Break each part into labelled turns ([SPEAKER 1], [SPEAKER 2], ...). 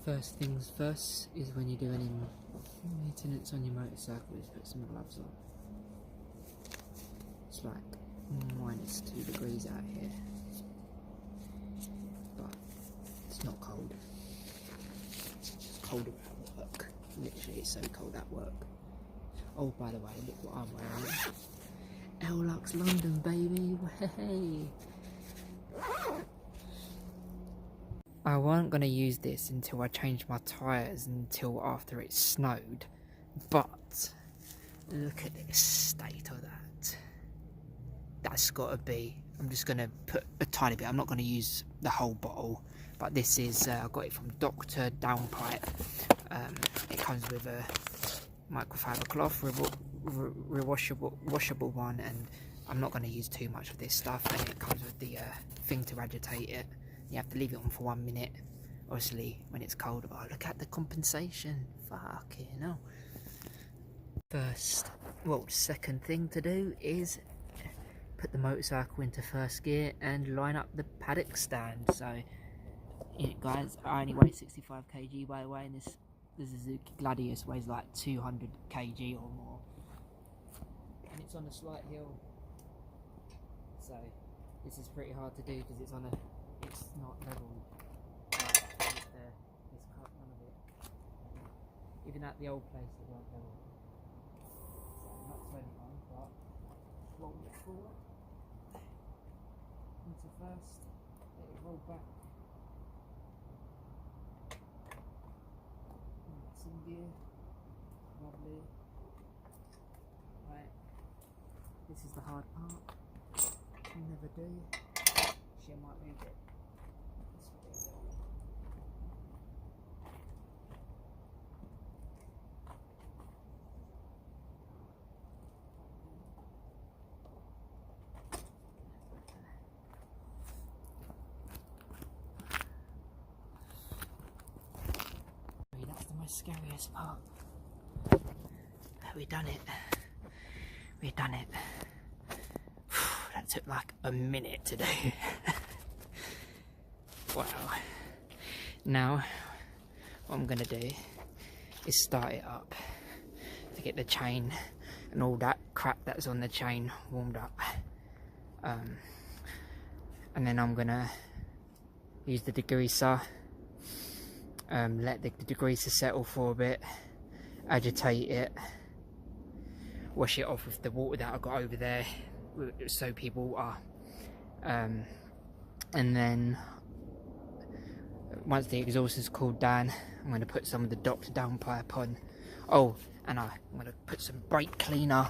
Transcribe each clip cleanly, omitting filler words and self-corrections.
[SPEAKER 1] First things first is when you're doing any maintenance on your motorcycle is put some gloves on. It's like -2 degrees out here, but it's not cold. It's colder at work. Literally, it's so cold at work. Oh, by the way, look what I'm wearing. Lux London, baby. Hey. I wasn't going to use this until I changed my tyres until after it snowed, but look at the state of that. That's got to be, I'm just going to put a tiny bit, I'm not going to use the whole bottle, but this is, I got it from Dr. Downpipe. It comes with a microfiber cloth, washable one, and I'm not going to use too much of this stuff, and it comes with the thing to agitate it. You have to leave it on for 1 minute, obviously when it's cold. Oh, look at the compensation, fucking hell. Second thing to do is put the motorcycle into first gear and line up the paddock stand. So, guys, I only weigh 65 kg by the way, and the Suzuki Gladius weighs like 200 kg or more. And it's on a slight hill, so this is pretty hard to do because it's not level. This cut, none of it. Even at the old place it weren't level. So I'm not turning on, but roll it forward into first, let it roll back. It's in gear, lovely. Right, this is the hard part. You never do. She might move it. That's the most scariest part. We done it. We done it. That took like a minute to do. Wow. Now, what I'm gonna do is start it up to get the chain and all that crap that's on the chain warmed up. And then I'm gonna use the degreaser, let the degreaser settle for a bit, agitate it, wash it off with the water that I got over there, soapy water, and then once the exhaust is cooled down, I'm going to put some of the Dr. Downpipe on. Oh, and I'm going to put some brake cleaner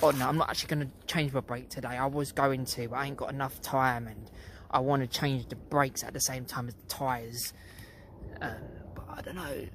[SPEAKER 1] on. I'm not actually going to change my brake today. I was going to, but I ain't got enough time, and I want to change the brakes at the same time as the tyres. But I don't know.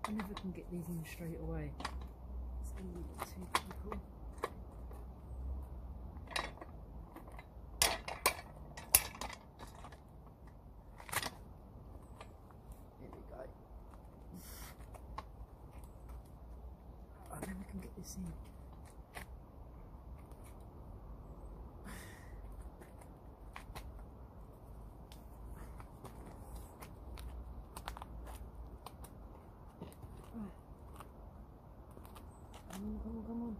[SPEAKER 1] I never can get these in straight away. It's going to be too difficult. There we go. I never can get this in. Come on.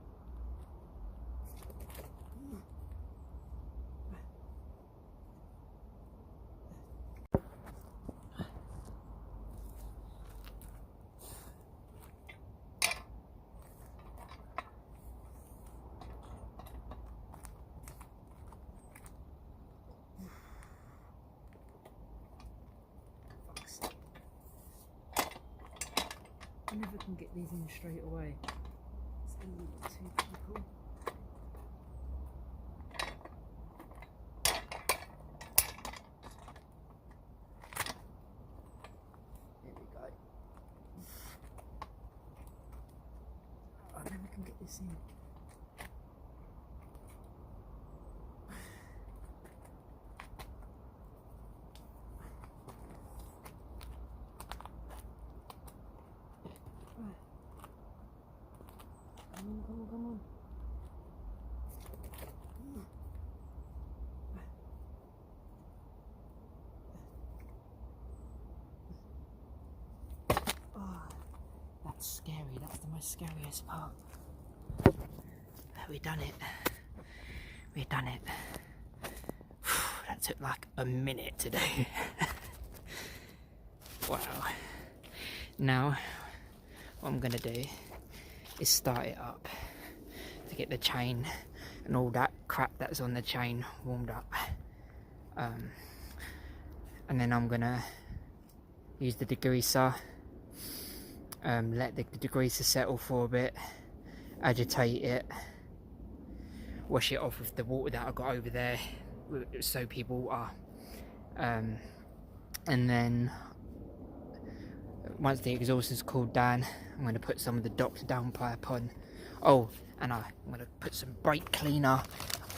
[SPEAKER 1] I never can get these in straight away. It's going to be too difficult. There we go. I never can get this in. scary. That's the most scariest part. We done it. We done it. That took like a minute to do. Wow. Now, what I'm gonna do is start it up to get the chain and all that crap that's on the chain warmed up. And then I'm gonna use the degreaser, let the degreaser settle for a bit, agitate it, wash it off with the water that I got over there, soapy water, and then once the exhaust is cooled down, I'm going to put some of the Dr. downpipe on. Oh, and I'm going to put some brake cleaner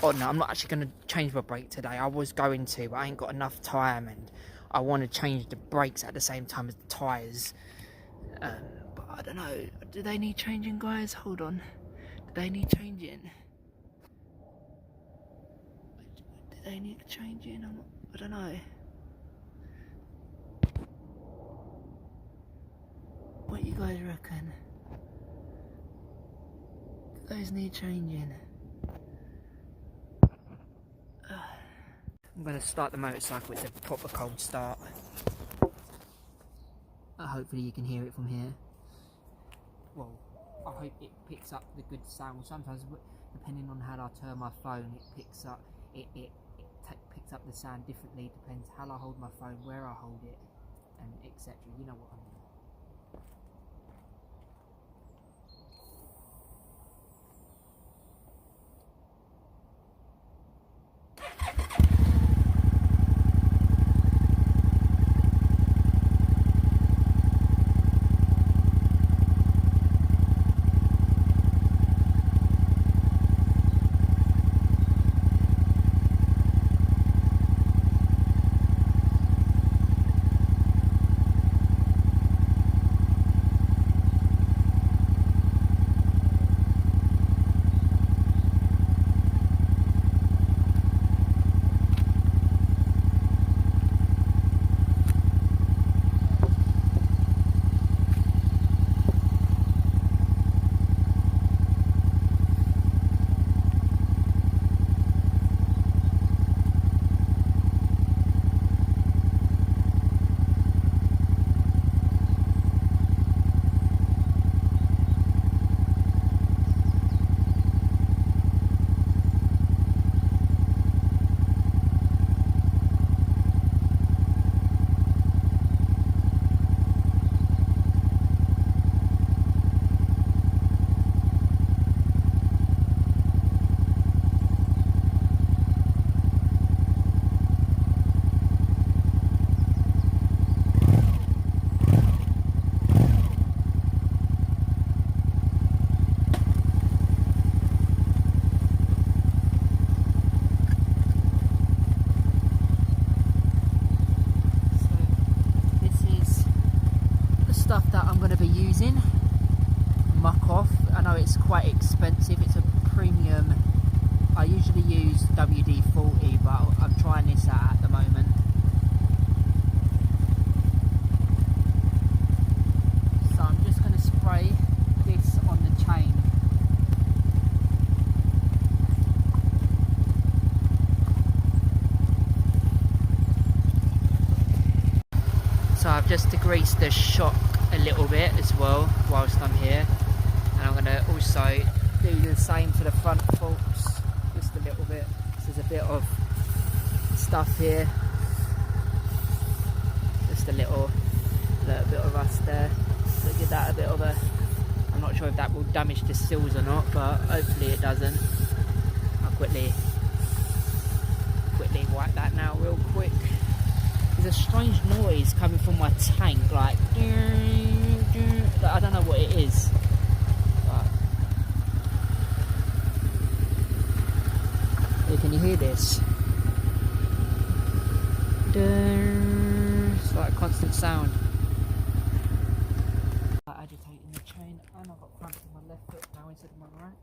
[SPEAKER 1] on. I'm not actually going to change my brake today. I was going to, but I ain't got enough time, and I want to change the brakes at the same time as the tyres. But I don't know, do they need changing, guys? Hold on, do they need changing? Do they need changing? I don't know. What you guys reckon? Do those need changing? I'm going to start the motorcycle with a proper cold start. Hopefully you can hear it from here. Well, I hope it picks up the good sound. Sometimes, depending on how I turn my phone, it picks up picks up the sound differently. Depends how I hold my phone, where I hold it, and etc. You know what I mean. Muck off. I know it's quite expensive, it's a premium. I usually use WD-40, but I'm trying this out at the moment. So I'm just going to spray this on the chain. So I've just degreased the shock a little bit as well whilst I'm here, and I'm going to also do the same to the front forks just a little bit. There's a bit of stuff here, just a little bit of rust there, so give that a bit of a, I'm not sure if that will damage the seals or not, but hopefully it doesn't. I'll quickly wipe that now real quick. There's a strange noise coming from my tank, like I don't know what it is. But hey, can you hear this? It's like a constant sound. Agitating the chain, and I've got cramps in my left foot now instead of my right.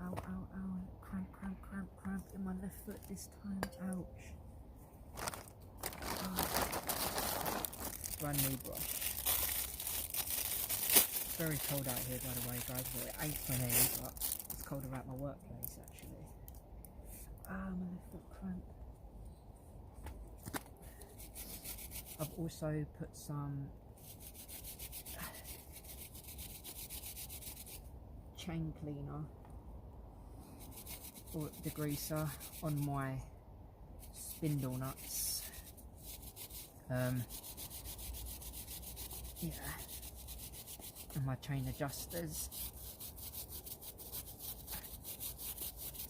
[SPEAKER 1] Ow, ow, ow! Cramp in my left foot this time. Ouch. Brand new brush. very cold out here, by the way, guys. Well, it ain't for me, but it's colder at my workplace, actually. Ah, my left foot cramp. I've also put some chain cleaner or degreaser on my spindle nuts. Yeah, and my chain adjusters.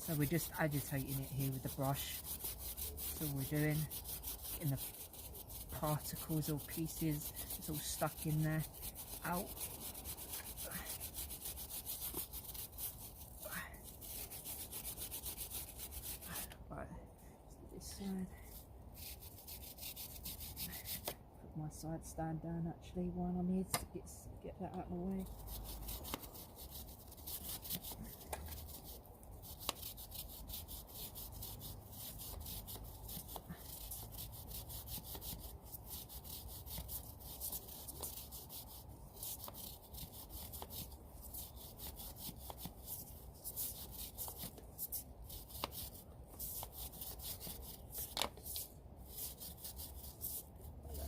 [SPEAKER 1] So we're just agitating it here with the brush. That's all we're doing. Getting the particles or pieces it's all stuck in there out. Right, this side. Put my side stand down actually while I'm here to get that out of the way.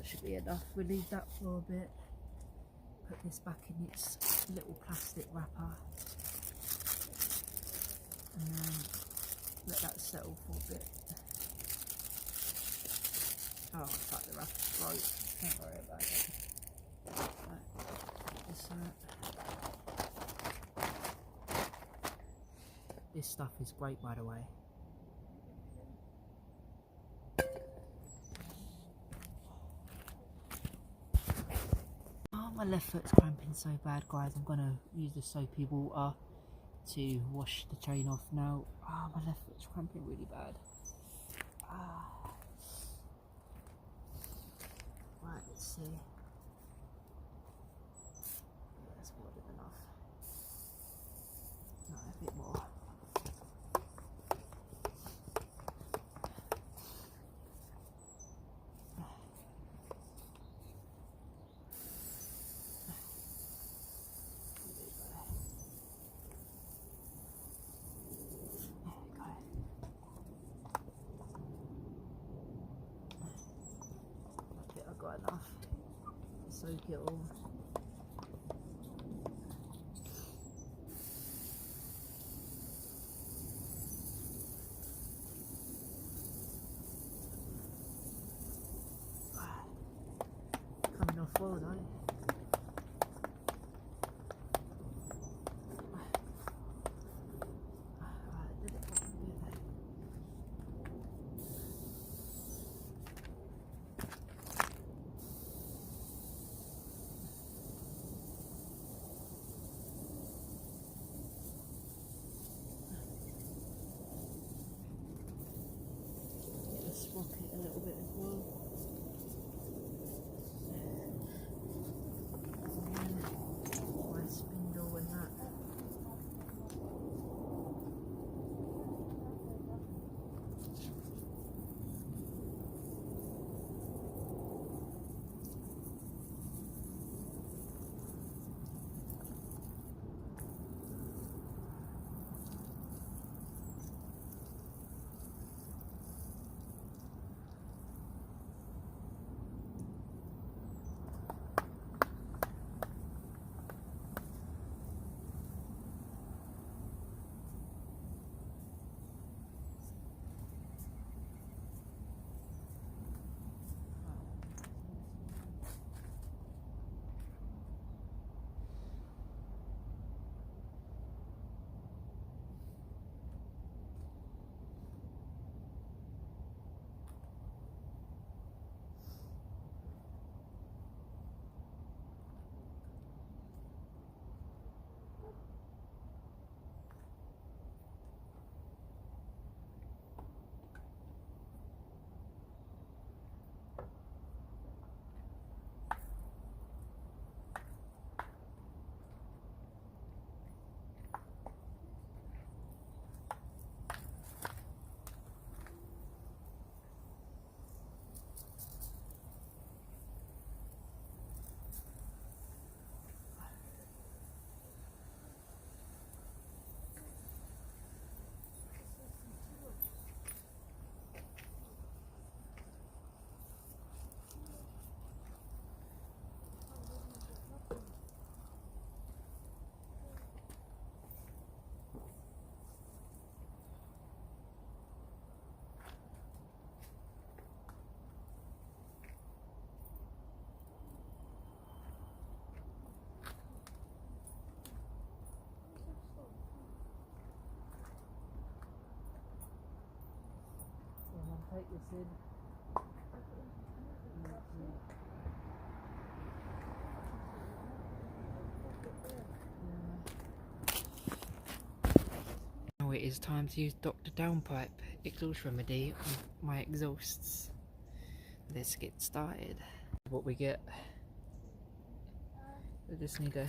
[SPEAKER 1] Should be enough. We'll leave that for a bit. Put this back in its little plastic wrapper and then let that settle for a bit. Oh, it's like the wrapper's broke. Don't worry about it. Right, this stuff is great, by the way. My left foot's cramping so bad, guys. I'm gonna use the soapy water to wash the chain off now. Ah, my left foot's cramping really bad. Right, let's see. Yeah, that's more than enough. No, a bit more. Got enough. Soak it all. Coming off well though. Rock it a little bit as well. take this in. Now it is time to use Dr. Downpipe exhaust remedy on my exhausts. Let's get started. What we get, I just need to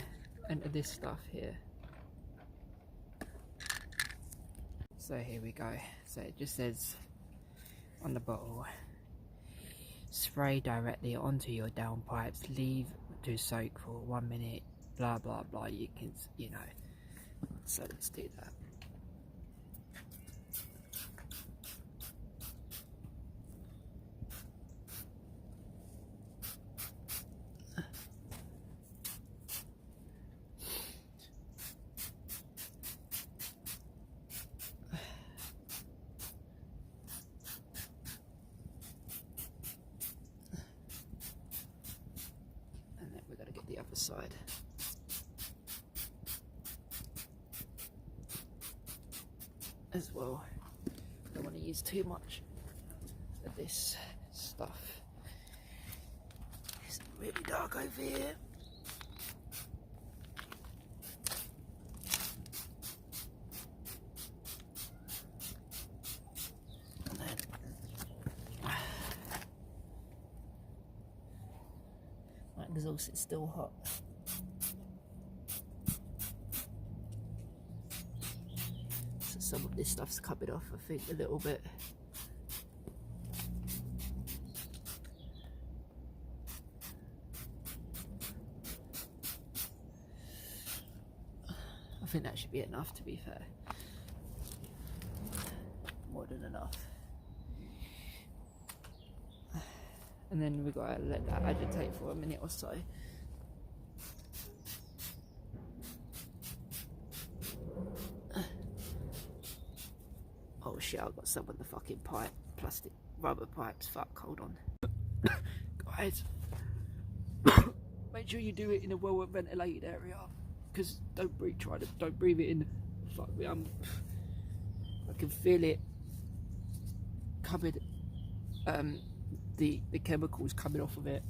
[SPEAKER 1] enter this stuff here. So here we go. So it just says on the bottle, spray directly onto your downpipes, leave to soak for 1 minute, blah blah blah. You can, you know. So let's do that. The other side. As well, don't want to use too much of this stuff. It's really dark over here. And then my exhaust is still hot. So some of this stuff's coming off, I think, a little bit. I think that should be enough, to be fair. More than enough. And then we've got to let that agitate for a minute or so. Oh shit, I've got some on the fucking pipe. Plastic rubber pipes, fuck, hold on. Guys, make sure you do it in a well ventilated area. Because don't breathe it in. Fuck me, I can feel it coming, the chemicals coming off of it,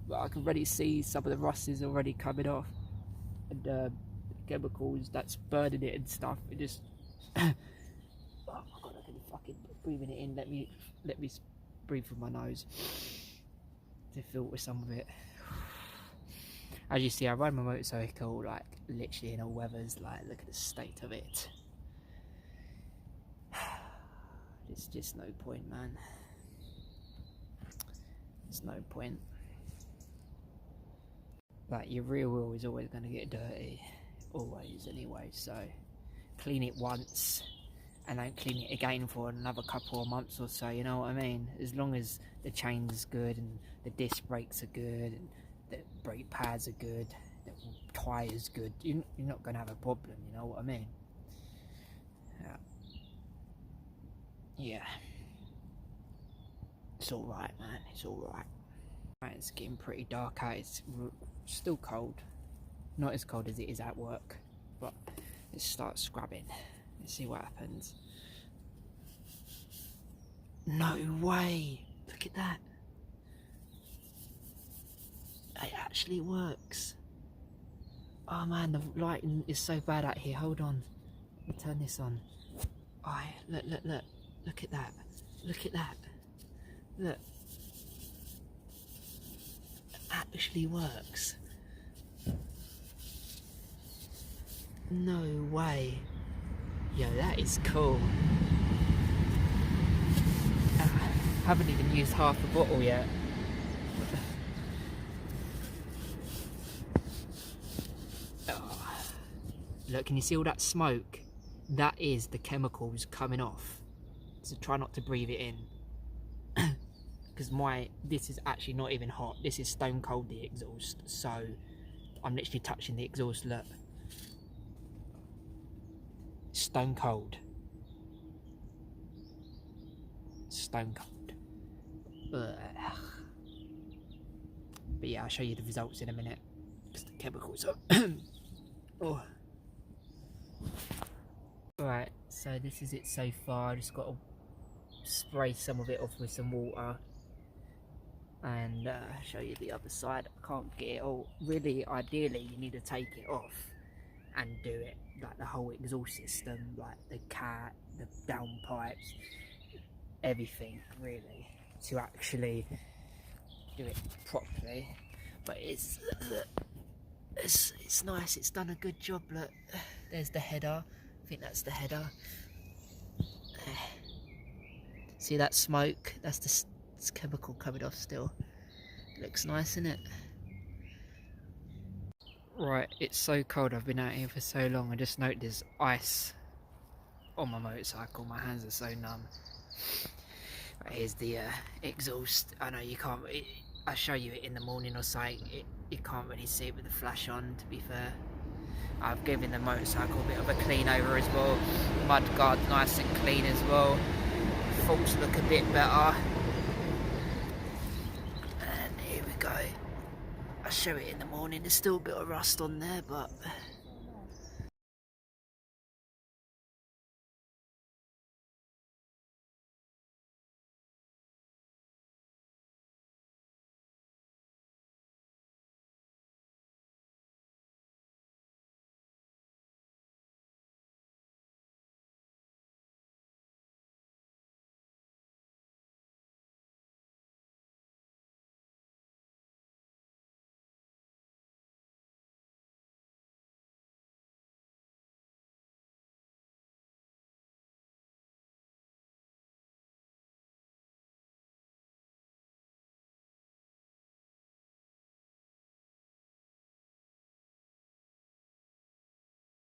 [SPEAKER 1] but I can already see some of the rust is already coming off, and the chemicals that's burning it and stuff. It just oh my god, I can fucking breathing it in. Let me breathe through my nose to filter some of it. As you see, I ride my motorcycle like literally in all weathers. Like, look at the state of it. It's just no point, man. There's no point. Like, your rear wheel is always going to get dirty, always anyway, so clean it once and don't clean it again for another couple of months or so, you know what I mean? As long as the chain's good and the disc brakes are good and the brake pads are good, the tyre's good, you're not going to have a problem, you know what I mean? Yeah. It's alright, man, it's alright. Right, it's getting pretty dark out, it's still cold. Not as cold as it is at work, but let's start scrubbing. Let's see what happens. No way! Look at that. It actually works. Oh man, the lighting is so bad out here. Hold on. Let me turn this on. Oh, look. Look at that. Look at that. Look. It actually works. No way. Yo, that is cool. Haven't even used half the bottle yet. Oh. Look, can you see all that smoke? That is the chemicals coming off. So try not to breathe it in. Because this is actually not even hot. This is stone cold, the exhaust. So I'm literally touching the exhaust, look. Stone cold. Stone cold. Ugh. But yeah, I'll show you the results in a minute. Because the chemicals are... oh. Right, so this is it so far. I just got to spray some of it off with some water, and show you the other side. I can't get it all. Really, ideally, you need to take it off and do it like the whole exhaust system, like the cat, the downpipes, everything really, to actually do it properly. But it's nice. It's done a good job. Look, there's the header. I think that's the header. See that smoke? That's the chemical coming off still. Looks nice, isn't it? Right, it's so cold. I've been out here for so long. I just noticed there's ice on my motorcycle. My hands are so numb. Right, here's the exhaust. I know you can't. I'll show you it in the morning or something. You can't really see it with the flash on, to be fair. I've given the motorcycle a bit of a clean over as well. Mud guard nice and clean as well. Faults look a bit better. And here we go. I'll show it in the morning. There's still a bit of rust on there, but